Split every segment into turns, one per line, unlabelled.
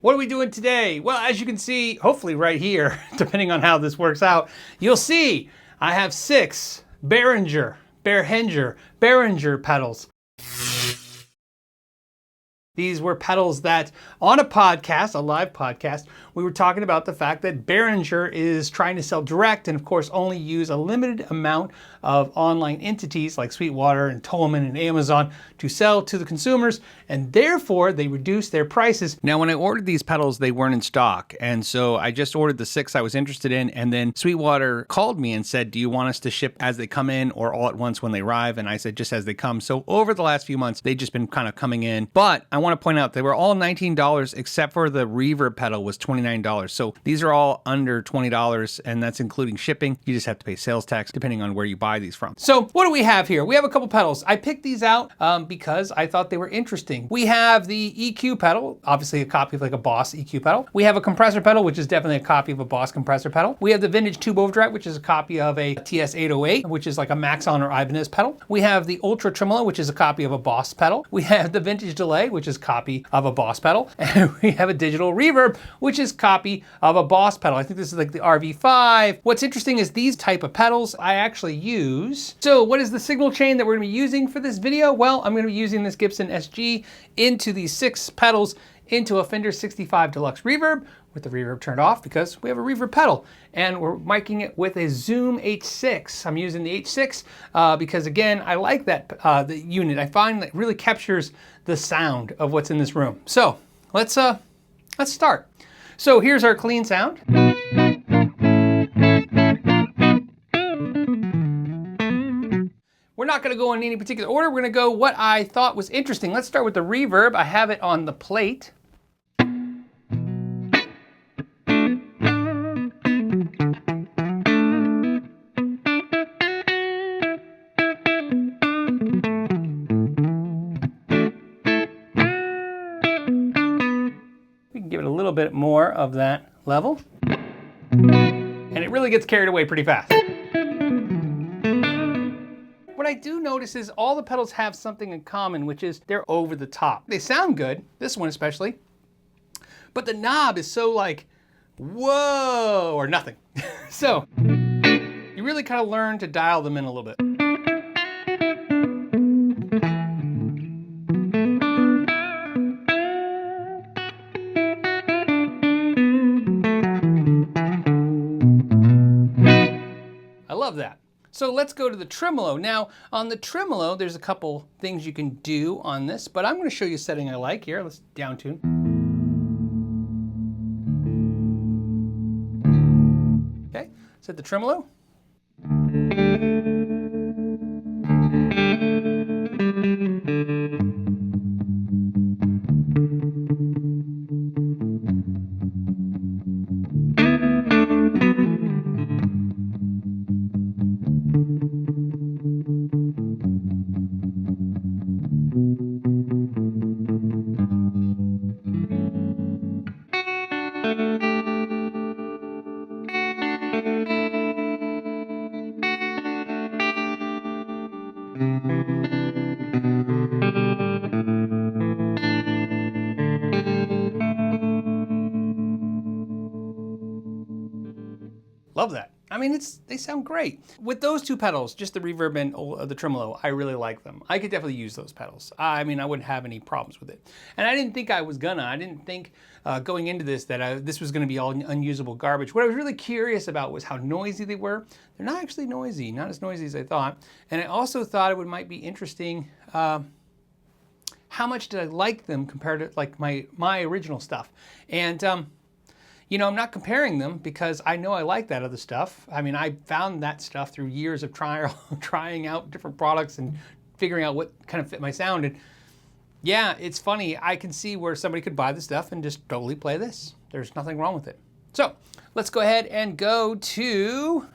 What are we doing today? Well, as you can see, hopefully right here, depending on how this works out, you'll see I have 6 Behringer pedals. These were pedals that on a podcast, a live podcast, we were talking about the fact that Behringer is trying to sell direct and of course only use a limited amount of online entities like Sweetwater and Tolman and Amazon to sell to the consumers, and therefore they reduce their prices. Now when I ordered these pedals, they weren't in stock, and so I just ordered the 6 I was interested in, and then Sweetwater called me and said, do you want us to ship as they come in or all at once when they arrive? And I said just as they come. So over the last few months, they've just been kind of coming in, but I want to point out they were all $19 except for the Reverb pedal was $29. So these are all under $20, and that's including shipping. You just have to pay sales tax depending on where you buy these from. So what do we have here? We have a couple pedals. I picked these out because I thought they were interesting. We have the EQ pedal, obviously a copy of like a Boss EQ pedal. We have a compressor pedal, which is definitely a copy of a Boss compressor pedal. We have the vintage tube overdrive, which is a copy of a TS-808, which is like a Maxon or Ibanez pedal. We have the Ultra Tremolo, which is a copy of a Boss pedal. We have the vintage delay, which is a copy of a Boss pedal. And we have a digital reverb, which is a copy of a Boss pedal. I think this is like the RV5. What's interesting is these type of pedals I actually use. So what is the signal chain that we're gonna be using for this video? Well, I'm gonna be using this Gibson SG into these 6 pedals into a Fender 65 Deluxe Reverb with the reverb turned off because we have a reverb pedal, and we're miking it with a Zoom H6. I'm using the H6 because again, I like that the unit. I find that it really captures the sound of what's in this room. So let's start. So here's our clean sound. We're not gonna go in any particular order. We're gonna go what I thought was interesting. Let's start with the reverb. I have it on the plate. We can give it a little bit more of that level. And it really gets carried away pretty fast. What I do notice is all the pedals have something in common, which is they're over the top. They sound good, this one especially, but the knob is so like, whoa, or nothing. So you really kind of learn to dial them in a little bit. I love that. So let's go to the tremolo. Now on the tremolo, there's a couple things you can do on this, but I'm going to show you a setting I like here. Let's down tune. Okay, set the tremolo. Love that. I mean, they sound great. With those 2 pedals, just the reverb and the tremolo, I really like them. I could definitely use those pedals. I mean, I wouldn't have any problems with it. And I didn't think I was gonna. I didn't think going into this that this was gonna be all unusable garbage. What I was really curious about was how noisy they were. They're not actually noisy, not as noisy as I thought. And I also thought it might be interesting how much did I like them compared to like my original stuff. And you know, I'm not comparing them because I know I like that other stuff. I mean, I found that stuff through years of trying out different products and figuring out what kind of fit my sound. And yeah, it's funny. I can see where somebody could buy the stuff and just totally play this. There's nothing wrong with it. So let's go ahead and go to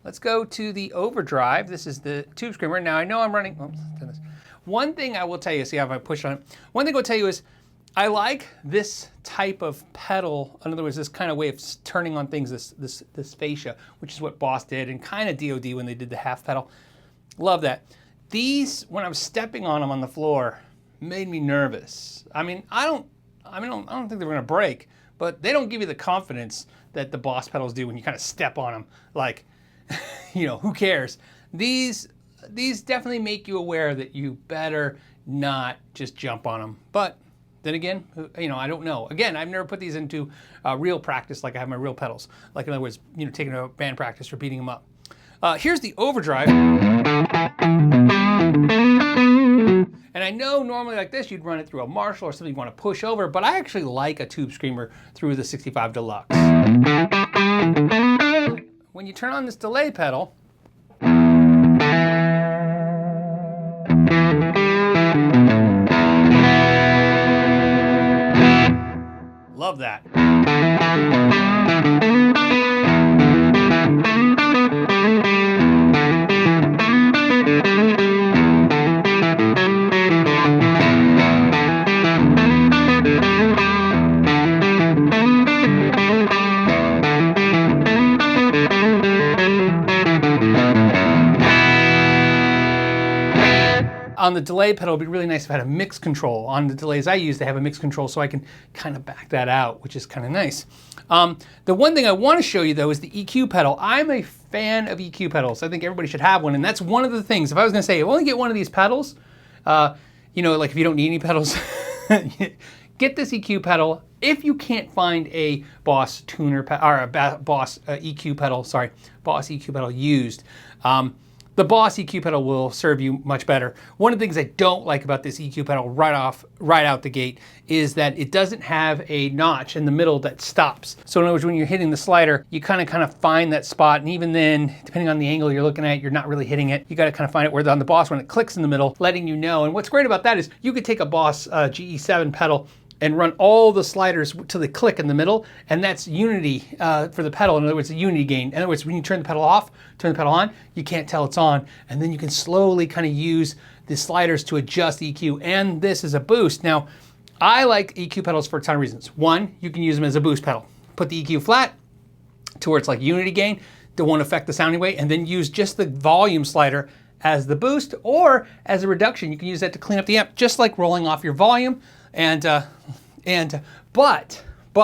the Overdrive. This is the tube screamer. Now I know I'm running. Oops, this. One thing I will tell you, see how I push on it. One thing I will tell you is I like this type of pedal. In other words, this kind of way of turning on things, this fascia, which is what Boss did, and kind of DOD when they did the half pedal. Love that. These, when I was stepping on them on the floor, made me nervous. I mean, I I mean, I don't think they're gonna break, but they don't give you the confidence that the Boss pedals do when you kind of step on them. Like, you know, who cares? These definitely make you aware that you better not just jump on them. But then again, you know, I don't know. Again, I've never put these into real practice like I have my real pedals. Like in other words, you know, taking a band practice or beating them up. Here's the Overdrive. And I know normally like this, you'd run it through a Marshall or something you want to push over, but I actually like a tube screamer through the 65 Deluxe. When you turn on this delay pedal, love that. On the delay pedal, it'd be really nice if I had a mix control. On the delays I use, they have a mix control so I can kind of back that out, which is kind of nice. The one thing I want to show you though is the EQ pedal. I'm a fan of EQ pedals. I think everybody should have one, and that's one of the things. If I was going to say, only get one of these pedals, you know, like if you don't need any pedals, get this EQ pedal. If you can't find a Boss tuner or a Boss EQ pedal, sorry, Boss EQ pedal used, the Boss EQ pedal will serve you much better. One of the things I don't like about this EQ pedal right out the gate is that it doesn't have a notch in the middle that stops. So in other words, when you're hitting the slider, you kind of find that spot, and even then, depending on the angle you're looking at, you're not really hitting it. You got to kind of find it where on the Boss, when it clicks in the middle, letting you know. And what's great about that is you could take a Boss GE7 pedal and run all the sliders till they click in the middle, and that's unity for the pedal. In other words, a unity gain. In other words, when you turn the pedal off, turn the pedal on, you can't tell it's on, and then you can slowly kind of use the sliders to adjust EQ, and this is a boost. Now, I like EQ pedals for a ton of reasons. One, you can use them as a boost pedal. Put the EQ flat to where it's like unity gain, that won't affect the sound anyway, and then use just the volume slider as the boost or as a reduction. You can use that to clean up the amp, just like rolling off your volume. But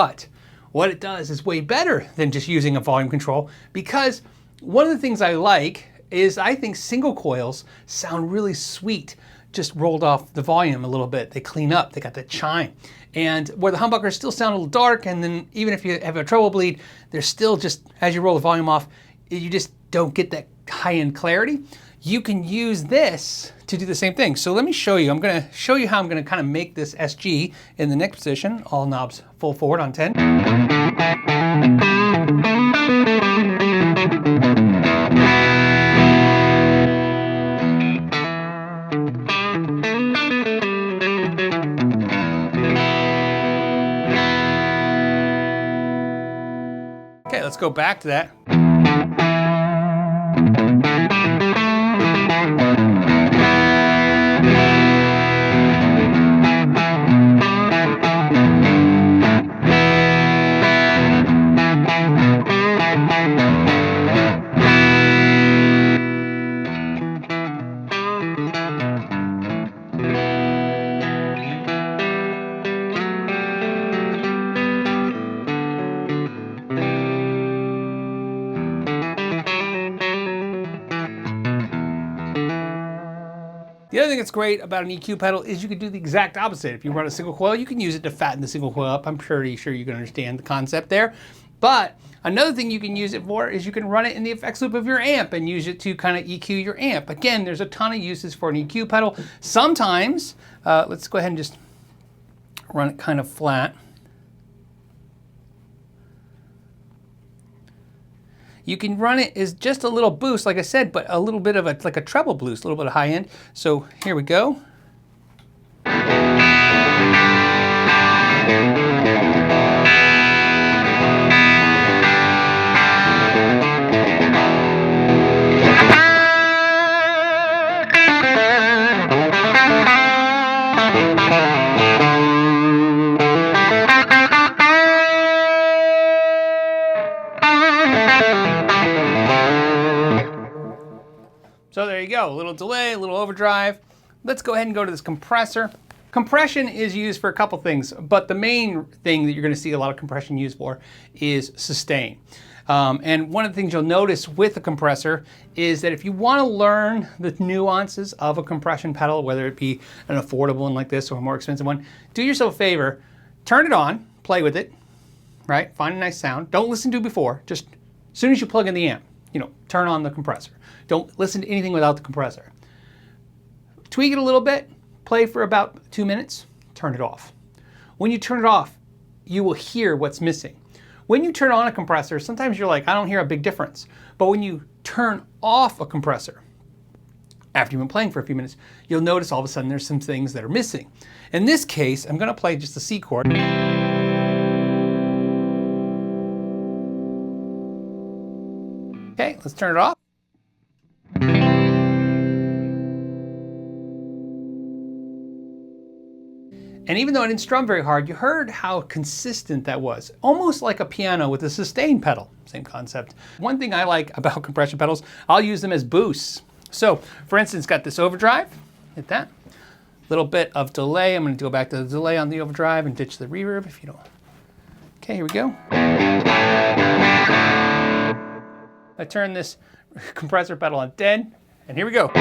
what it does is way better than just using a volume control, because one of the things I like is I think single coils sound really sweet, just rolled off the volume a little bit. They clean up, they got that chime. And where the humbuckers still sound a little dark, and then even if you have a treble bleed, they're still just, as you roll the volume off, you just don't get that high-end clarity. You can use this to do the same thing. So let me show you. I'm going to show you how I'm going to kind of make this SG in the neck position. All knobs full forward on 10. Okay, let's go back to that. The other thing that's great about an EQ pedal is you can do the exact opposite. If you run a single coil, you can use it to fatten the single coil up. I'm pretty sure you can understand the concept there. But another thing you can use it for is you can run it in the effects loop of your amp and use it to kind of EQ your amp. Again, there's a ton of uses for an EQ pedal. Sometimes, let's go ahead and just run it kind of flat. You can run it as just a little boost, like I said, but a little bit of like a treble boost, a little bit of high end. So here we go. So there you go, a little delay, a little overdrive. Let's go ahead and go to this compressor. Compression is used for a couple things, but the main thing that you're going to see a lot of compression used for is sustain. And one of the things you'll notice with a compressor is that if you want to learn the nuances of a compression pedal, whether it be an affordable one like this or a more expensive one, do yourself a favor, turn it on, play with it, right? Find a nice sound. Don't listen to it before. Just as soon as you plug in the amp, turn on the compressor. Don't listen to anything without the compressor. Tweak it a little bit, play for about 2 minutes, turn it off. When you turn it off, you will hear what's missing. When you turn on a compressor, sometimes you're like, I don't hear a big difference. But when you turn off a compressor, after you've been playing for a few minutes, you'll notice all of a sudden there's some things that are missing. In this case, I'm gonna play just the C chord. Okay, let's turn it off. And even though I didn't strum very hard, you heard how consistent that was. Almost like a piano with a sustain pedal. Same concept. One thing I like about compression pedals, I'll use them as boosts. So, for instance, got this overdrive. Hit that. Little bit of delay. I'm going to go back to the delay on the overdrive and ditch the reverb if you don't. Okay, here we go. I turn this compressor pedal on dead, and here we go.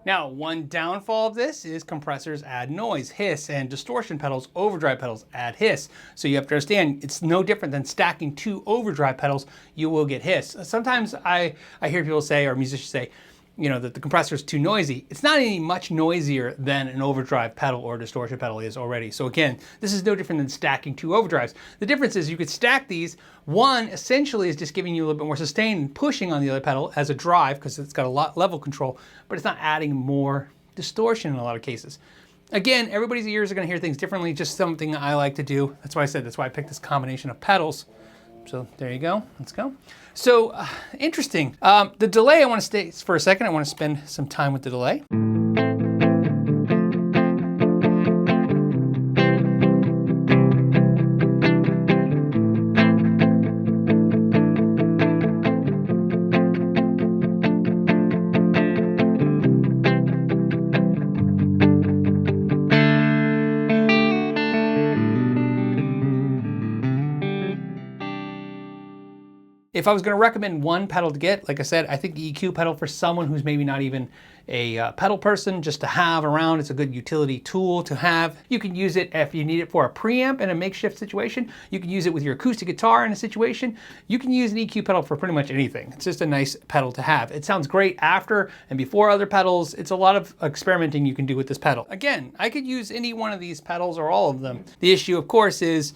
Now, one downfall of this is compressors add noise, hiss, and distortion pedals, overdrive pedals add hiss. So you have to understand, it's no different than stacking 2 overdrive pedals, you will get hiss. Sometimes I hear people say, or musicians say, that the compressor is too noisy. It's not any much noisier than an overdrive pedal or distortion pedal is already. So again, this is no different than stacking 2 overdrives. The difference is you could stack these. One essentially is just giving you a little bit more sustain and pushing on the other pedal as a drive because it's got a lot level control, but it's not adding more distortion in a lot of cases. Again, everybody's ears are going to hear things differently, just something I like to do. That's why I said, that's why I picked this combination of pedals. So there you go, let's go. So interesting. The delay, I want to stay for a second. I want to spend some time with the delay. If I was going to recommend one pedal to get, like I said, I think the EQ pedal for someone who's maybe not even a pedal person, just to have around. It's a good utility tool to have. You can use it if you need it for a preamp in a makeshift situation. You can use it with your acoustic guitar in a situation. You can use an EQ pedal for pretty much anything. It's just a nice pedal to have. It sounds great after and before other pedals. It's a lot of experimenting you can do with this pedal. Again, I could use any one of these pedals or all of them. The issue, of course, is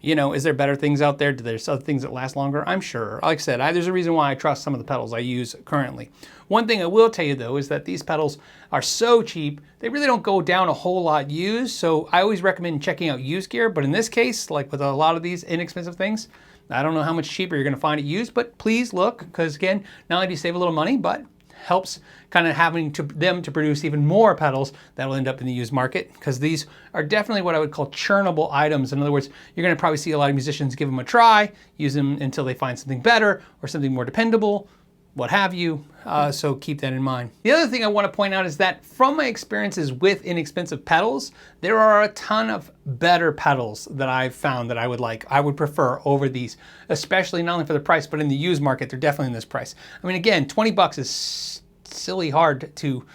is there better things out there? Do there's other things that last longer? I'm sure. Like I said, there's a reason why I trust some of the pedals I use currently. One thing I will tell you though is that these pedals are so cheap, they really don't go down a whole lot used. So I always recommend checking out used gear. But in this case, like with a lot of these inexpensive things, I don't know how much cheaper you're going to find it used, but please look, because again, not only do you save a little money, but helps kind of having them to produce even more pedals that will end up in the used market, because these are definitely what I would call churnable items. In other words, you're going to probably see a lot of musicians give them a try, use them until they find something better or something more dependable, what have you. So keep that in mind. The other thing I want to point out is that from my experiences with inexpensive pedals, there are a ton of better pedals that I've found that I would prefer over these, especially not only for the price, but in the used market, they're definitely in this price. I mean, again, 20 bucks is silly hard to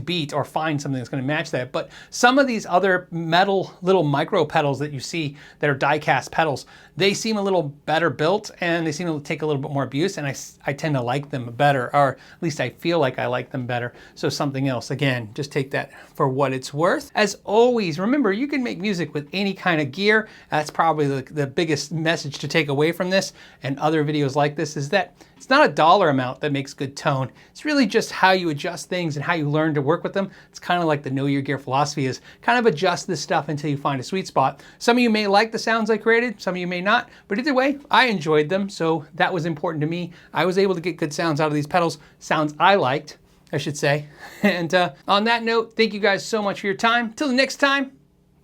beat or find something that's going to match that. But some of these other metal little micro pedals that you see that are die cast pedals, they seem a little better built and they seem to take a little bit more abuse, and I tend to like them better, or at least I feel like I like them better. So something else, again, just take that for what it's worth. As always, remember, you can make music with any kind of gear. That's probably the biggest message to take away from this and other videos like this, is that It's not a dollar amount that makes good tone. It's really just how you adjust things and how you learn to work with them. It's kind of like the know your gear philosophy is kind of adjust this stuff until you find a sweet spot. Some of you may like the sounds I created, some of you may not, but either way, I enjoyed them, so that was important to me. I was able to get good sounds out of these pedals, sounds I liked, I should say. And on that note, thank you guys so much for your time. Till the next time,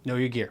know your gear.